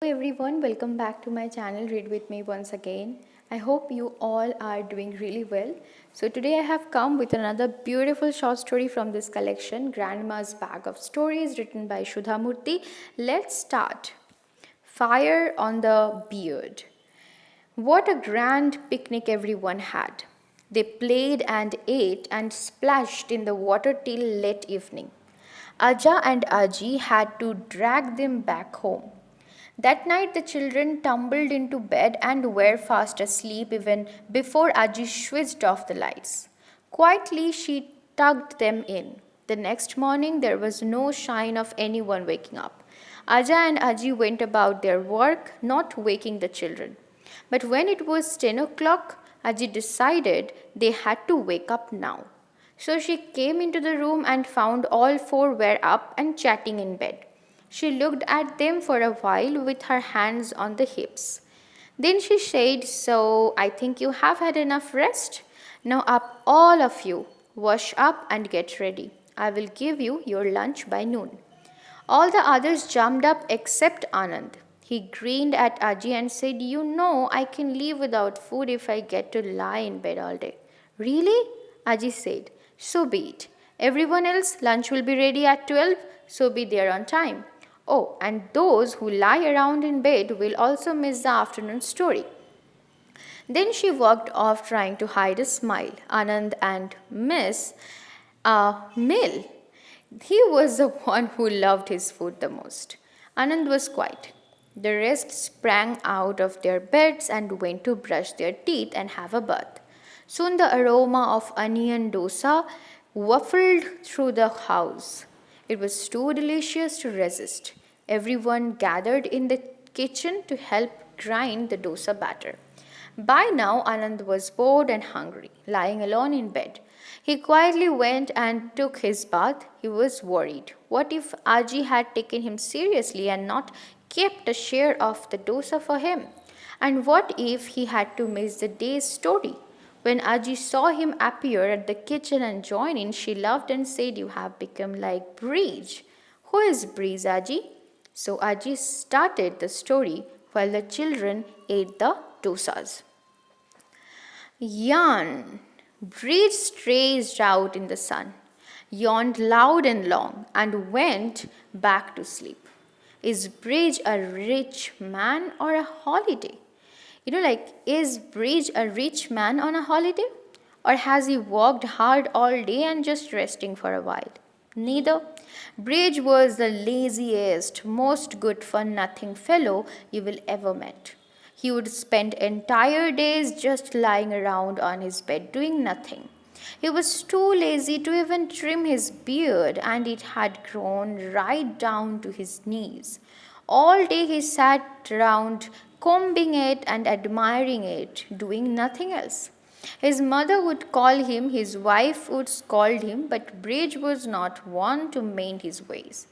Hello everyone, welcome back to my channel Read With Me once again. I hope you all are doing really well. So today I have come with another beautiful short story from this collection, Grandma's Bag of Stories, written by Sudha Murty. Let's start. Fire on the Beard. What a grand picnic everyone had. They played and ate and splashed in the water till late evening. Aja and Aji had to drag them back home. That night the children tumbled into bed and were fast asleep even before Aji switched off the lights. Quietly she tugged them in. The next morning there was no sign of anyone waking up. Aja and Aji went about their work, not waking the children. But when it was 10 o'clock, Aji decided they had to wake up now. So she came into the room and found all four were up and chatting in bed. She looked at them for a while with her hands on the hips. Then she said, "So I think you have had enough rest. Now up all of you, wash up and get ready. I will give you your lunch by noon." All the others jumped up except Anand. He grinned at Aji and said, "You know I can live without food if I get to lie in bed all day." "Really?" Aji said. "So be it. Everyone else, lunch will be ready at 12, so be there on time. Oh, and those who lie around in bed will also miss the afternoon story." Then she walked off trying to hide a smile. Anand and Miss Mill. He was the one who loved his food the most. Anand was quiet. The rest sprang out of their beds and went to brush their teeth and have a bath. Soon the aroma of onion dosa wafted through the house. It was too delicious to resist. Everyone gathered in the kitchen to help grind the dosa batter. By now, Anand was bored and hungry, lying alone in bed. He quietly went and took his bath. He was worried. What if Aji had taken him seriously and not kept a share of the dosa for him? And what if he had to miss the day's story? When Aji saw him appear at the kitchen and join in, she laughed and said, "You have become like Breeze." "Who is Breeze, Aji?" So Aji started the story while the children ate the dosas. Yawn. Breeze stretched out in the sun, yawned loud and long, and went back to sleep. Is Breeze a rich man or a holiday? Is Breeze a rich man on a holiday? Or has he worked hard all day and just resting for a while? Neither. Breeze was the laziest, most good for nothing fellow you will ever met. He would spend entire days just lying around on his bed doing nothing. He was too lazy to even trim his beard, and it had grown right down to his knees. All day he sat round combing it and admiring it, doing nothing else. His mother would call him, his wife would scold him, but Bridge was not one to mend his ways.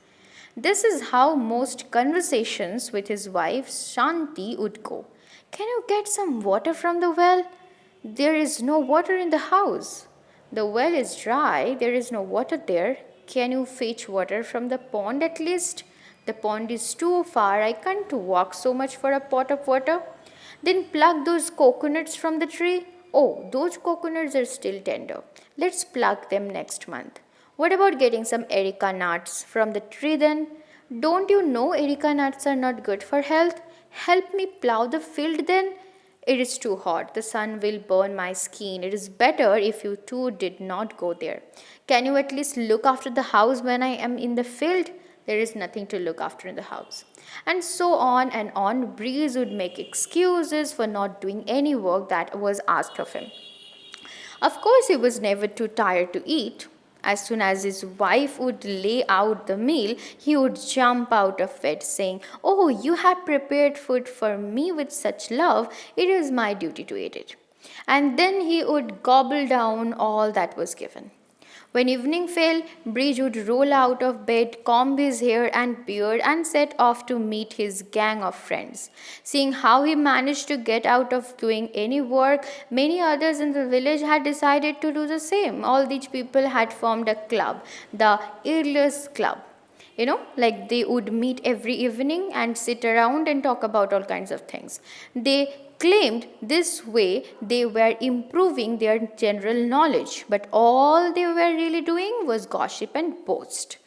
This is how most conversations with his wife Shanti would go. "Can you get some water from the well?" "There is no water in the house." "The well is dry, there is no water there. Can you fetch water from the pond at least?" "The pond is too far, I can't walk so much for a pot of water." "Then pluck those coconuts from the tree." "Oh, those coconuts are still tender. Let's pluck them next month." "What about getting some erica nuts from the tree then?" "Don't you know erica nuts are not good for health?" "Help me plow the field then." "It is too hot. The sun will burn my skin. It is better if you two did not go there." "Can you at least look after the house when I am in the field?" "There is nothing to look after in the house." And so on and on. Breeze would make excuses for not doing any work that was asked of him. Of course, he was never too tired to eat. As soon as his wife would lay out the meal, he would jump out of bed saying, "Oh, you have prepared food for me with such love, it is my duty to eat it." And then he would gobble down all that was given. When evening fell, Bridge would roll out of bed, comb his hair and beard, and set off to meet his gang of friends. Seeing how he managed to get out of doing any work, many others in the village had decided to do the same. All these people had formed a club, the Earless Club. Like they would meet every evening and sit around and talk about all kinds of things. They claimed this way they were improving their general knowledge, but all they were really doing was gossip and boast.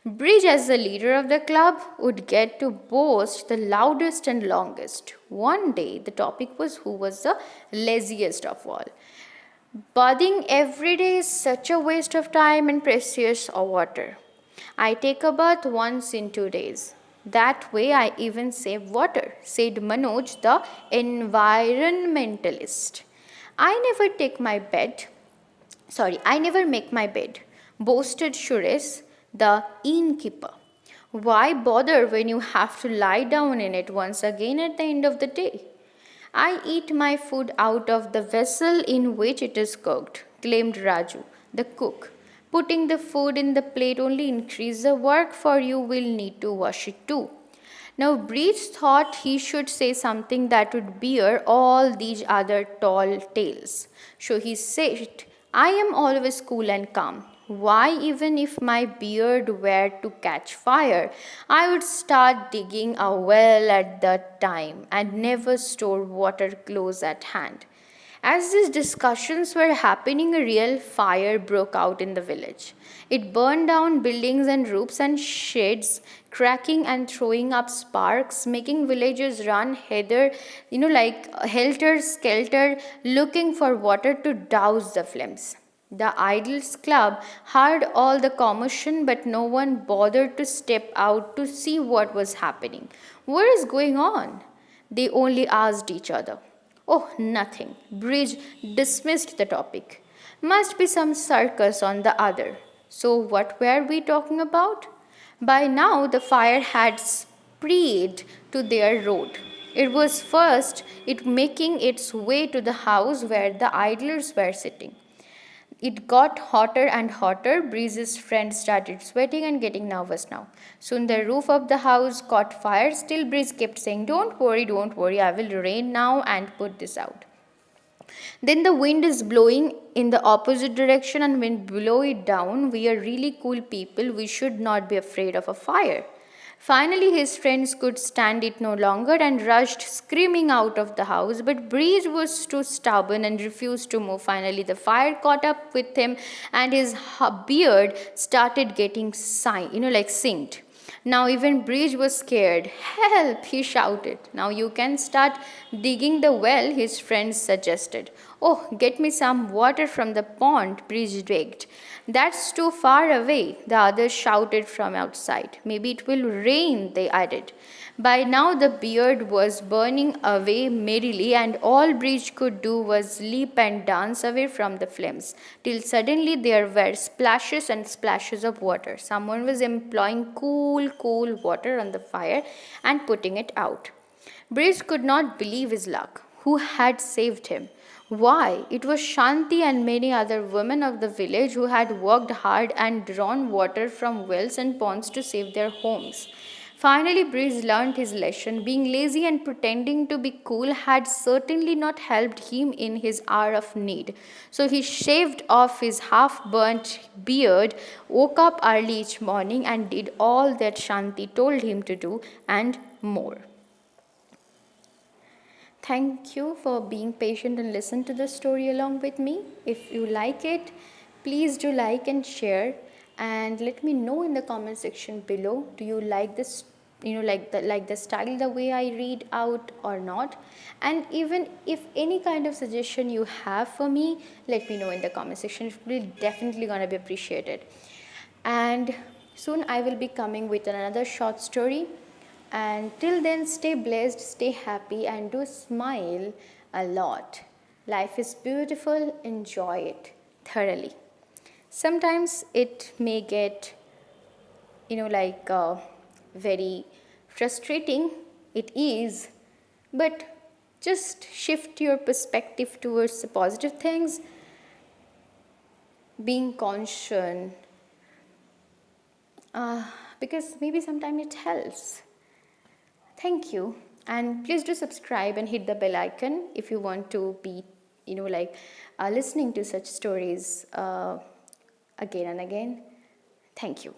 Bridge, as the leader of the club, would get to boast the loudest and longest. One day, the topic was who was the laziest of all. Bathing every day is such a waste of time and precious water. I take a bath once in 2 days. That way I even save water, said Manoj, the environmentalist. I never make my bed, boasted Suresh, the innkeeper. Why bother when you have to lie down in it once again at the end of the day? I eat my food out of the vessel in which it is cooked, claimed Raju, the cook. Putting the food in the plate only increases the work, for you will need to wash it too. Now Breach thought he should say something that would bear all these other tall tales. So he said, I am always cool and calm. Why, even if my beard were to catch fire, I would start digging a well at that time and never store water close at hand. As these discussions were happening, a real fire broke out in the village. It burned down buildings and roofs and sheds, cracking and throwing up sparks, making villagers run like helter skelter, looking for water to douse the flames. The Idols Club heard all the commotion, but no one bothered to step out to see what was happening. What is going on? They only asked each other. Oh, nothing. Bridge dismissed the topic. Must be some circus on the other. So, what were we talking about? By now, the fire had spread to their road. It was it making its way to the house where the idlers were sitting. It got hotter and hotter. Breeze's friend started sweating and getting nervous now. Soon the roof of the house caught fire. Still Breeze kept saying, don't worry, I will rain now and put this out. Then the wind is blowing in the opposite direction, and when blow it down, we are really cool people. We should not be afraid of a fire. Finally, his friends could stand it no longer and rushed screaming out of the house. But Breeze was too stubborn and refused to move. Finally, the fire caught up with him, and his beard started getting singed. Now even Breeze was scared. Help, he shouted. Now you can start digging the well, his friends suggested. Oh, get me some water from the pond, Breeze begged. That's too far away, the others shouted from outside. Maybe it will rain, they added. By now the beard was burning away merrily, and all Breeze could do was leap and dance away from the flames, till suddenly there were splashes and splashes of water. Someone was employing cool water on the fire and putting it out. Breeze could not believe his luck. Who had saved him? Why, it was Shanti and many other women of the village who had worked hard and drawn water from wells and ponds to save their homes. Finally, Breeze learned his lesson. Being lazy and pretending to be cool had certainly not helped him in his hour of need. So he shaved off his half-burnt beard, woke up early each morning, and did all that Shanti told him to do and more. Thank you for being patient and listen to the story along with me. If you like it, please do like and share, and let me know in the comment section below. Do you like this, like the style, the way I read out or not? And even if any kind of suggestion you have for me, let me know in the comment section. It will definitely gonna be appreciated. And soon I will be coming with another short story. And till then, stay blessed, stay happy, and do smile a lot. Life is beautiful, enjoy it thoroughly. Sometimes it may get, very frustrating. It is, but just shift your perspective towards the positive things, being conscious, because maybe sometimes it helps. Thank you, and please do subscribe and hit the bell icon if you want to be, listening to such stories again and again. Thank you.